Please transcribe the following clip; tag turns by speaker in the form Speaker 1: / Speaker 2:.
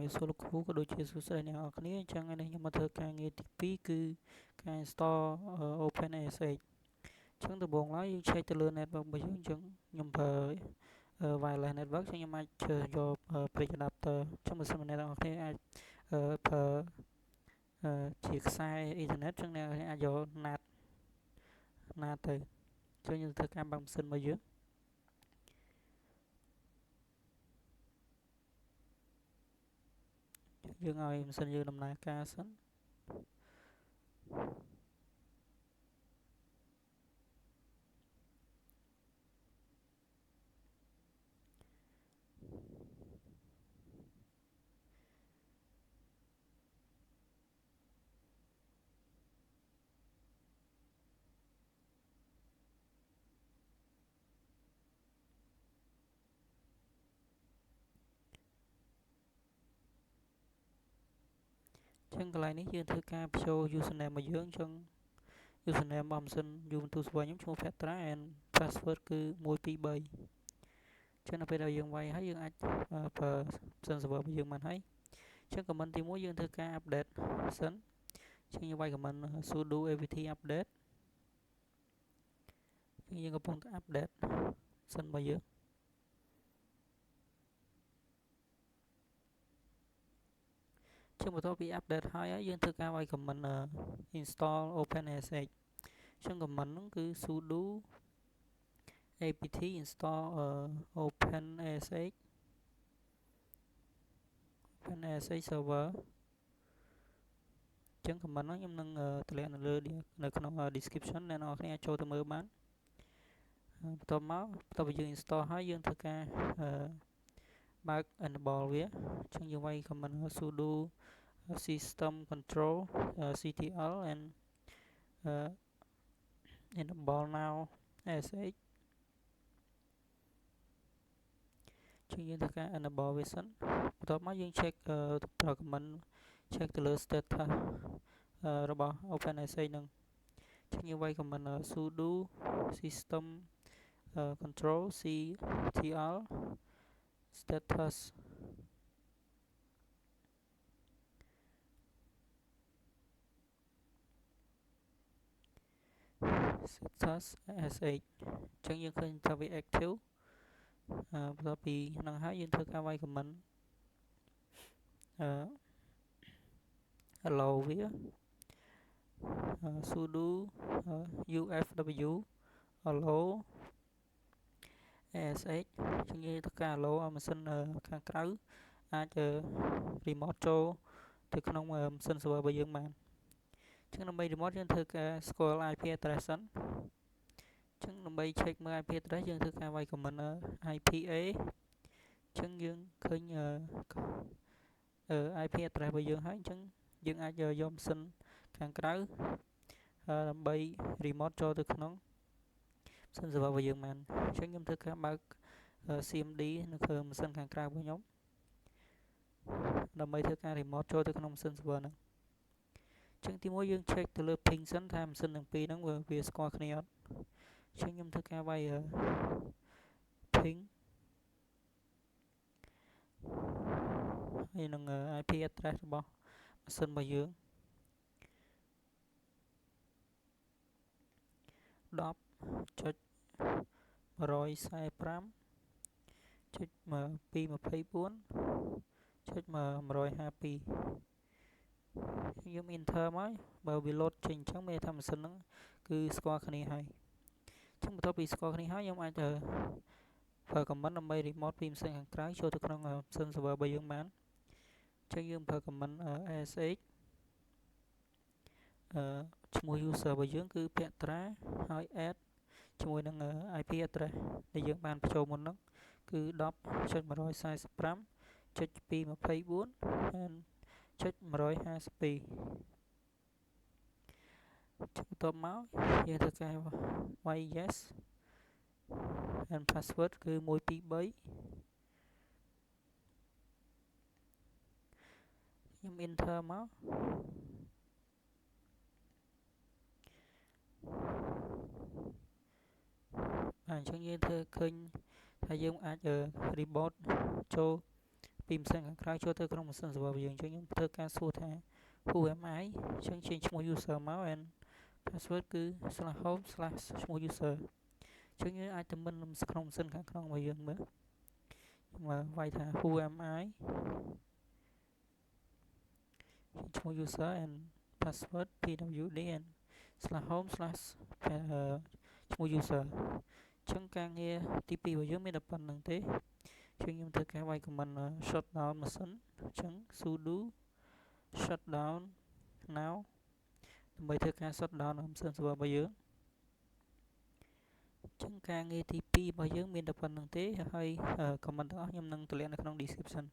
Speaker 1: វាសួរលោកគ្រូក៏ដូចជាសួស្តីអ្នកនរគ្នាអញ្ចឹងថ្ងៃនេះខ្ញុំមកធ្វើការងារទី2គឺការ install OpenASX អញ្ចឹងដំបូងឡើយយើង check ទៅលើ network របស់យើងអញ្ចឹងខ្ញុំប្រើ wireless network អញ្ចឹងខ្ញុំអាចយក bridge adapter អញ្ចឹងបើសិនជាអ្នកនរគ្នាអាចប្រើជាខ្សែអ៊ីនធឺណិតអញ្ចឹងអ្នកនរគ្នាអាចយក NAT ទៅអញ្ចឹងយើងធ្វើការបើកម៉ាស៊ីនរបស់យើងឲ្យម៉ាស៊ីនយើងដំណើរការសិនអញ្ចឹងកន្លែងនេះយើងធ្វើការបញ្ចូល username របស់យើងអញ្ចឹង username របស់ម៉ាស៊ីន Ubuntu server ខ្ញុំឈ្មោះ Petra and password គឺ123ចឹងនៅពេលដែលយើងវាយហើយយើងអាចប្រើម៉ាស៊ីន server របស់យើងបានហើយអញ្ចឹង comment ទី1យើងធ្វើការ update សិនអញ្ចឹងយើងវាយ comment sudo apt update យើងកំពុងតែ update សិនរបស់យើងចឹងបន្ទាប់ពី update ហើយយើងធ្វើការវាយ comment install OpenASX អញ្ចឹង comment ហ្នឹងគឺ sudo apt install OpenASX server អញ្ចឹង comment ហ្នឹងខ្ញុំនឹងតម្លាក់នៅលើនៅក្នុង description អ្នកនរគ្នាអាចចូលទៅមើលបានបន្ទាប់ពីយើង install ហើយយើងធ្វើការបើក enable វាអញ្ចឹងយើងវាយ comment sudo system control ctl and enable now sh អញ្ចឹងយើងធ្វើការ enable វាសិនបន្ទាប់មកយើង check ប្រើ comment check ទៅលើ status របស់ OpenASX ហ្នឹងអញ្ចឹងយើងវាយ comment sudo system control ctl status sh អញ្ចឹងយើងឃើញថាវា active បន្ទាប់ពីហ្នឹងហើយយើងធ្វើការវាយ comment allow វា sudo ufw allow ash អញ្ចឹងយើងធ្វើការ allow ឲ្យម៉ាស៊ីនខាងក្រៅអាច remote ចូលទៅក្នុងម៉ាស៊ីន server របស់យើងបានអញ្ចឹងដើម្បី remote យើងធ្វើការស្គាល់ IP address សិនអញ្ចឹងដើម្បី check មើល IP address យើងធ្វើការវាយ comment IPA អញ្ចឹងយើងឃើញIP address របស់យើងហើយអញ្ចឹងយើងអាចយកម៉ាស៊ីនខាងក្រៅដើម្បី remote ចូលទៅក្នុងម៉ាស៊ីន server របស់យើងបានអញ្ចឹងខ្ញុំធ្វើការបើក CMD នៅលើម៉ាស៊ីនខាងក្រៅរបស់ខ្ញុំដើម្បីធ្វើការ remote ចូលទៅក្នុងម៉ាស៊ីន server ហ្នឹងអញ្ចឹងទីមួយយើង check ទៅលើ ping សិនថាម៉ាស៊ីនទាំងពីរហ្នឹងវាស្គាល់គ្នាអត់អញ្ចឹងខ្ញុំធ្វើការវាយ ping ហើយនឹង IP address របស់ម៉ាស៊ីនរបស់យើង10.155.224.152ខ្ញុំ enter មកបើវា load ចេញអញ្ចឹងមានថាម៉ាស៊ីនហ្នឹងគឺស្គាល់គ្នាហើយអញ្ចឹងបន្ទាប់ពីស្គាល់គ្នាហើយខ្ញុំអាចប្រើ comment ដើម្បី remote ពីម៉ាស៊ីនខាងក្រៅចូលទៅក្នុងម៉ាស៊ីន server របស់យើងបានអញ្ចឹងយើងប្រើ comment ash ឈ្មោះ user របស់យើងគឺ Petra ហើយ add ជាមួយនឹង IP address ដែលយើងបានបញ្ចូលមុនហ្នឹងគឺ 10.145.224.152បន្ទាប់មកយើងធ្វើការវាយ yes and password គឺ123ខ្ញុំ enter មកអញ្ចឹងយើងធ្វើឃើញថាយើងអាច reboot ចូលពី ពីម៉ាស៊ីនខាងក្រៅចូលទៅក្នុងម៉ាស៊ីន server របស់យើងអញ្ចឹងខ្ញុំធ្វើការសួរថា who am I អញ្ចឹងចេញឈ្មោះ user មក and password គឺ /home/ ឈ្មោះ user អញ្ចឹងយើងអាចទៅមិនក្នុងម៉ាស៊ីនខាងក្នុងរបស់យើងមើលវាយថា who am I ឈ្មោះ user and password pwd and /home/ ឈ្មោះ user អញ្ចឹងការងារទី2របស់យើងមានតែប៉ុណ្្នឹងទេអញ្ចឹងខ្ញុំធ្វើការវាយ command shutdown ម៉ាស៊ីនអញ្ចឹង sudo shutdown now ដើម្បីធ្វើការ shutdown ម៉ាស៊ីន server របស់យើងអញ្ចឹងការងារទី2របស់យើងមានតែប៉ុណ្្នឹងទេហើយ comment ទាំងអស់ខ្ញុំនឹងតម្លែងនៅក្នុង description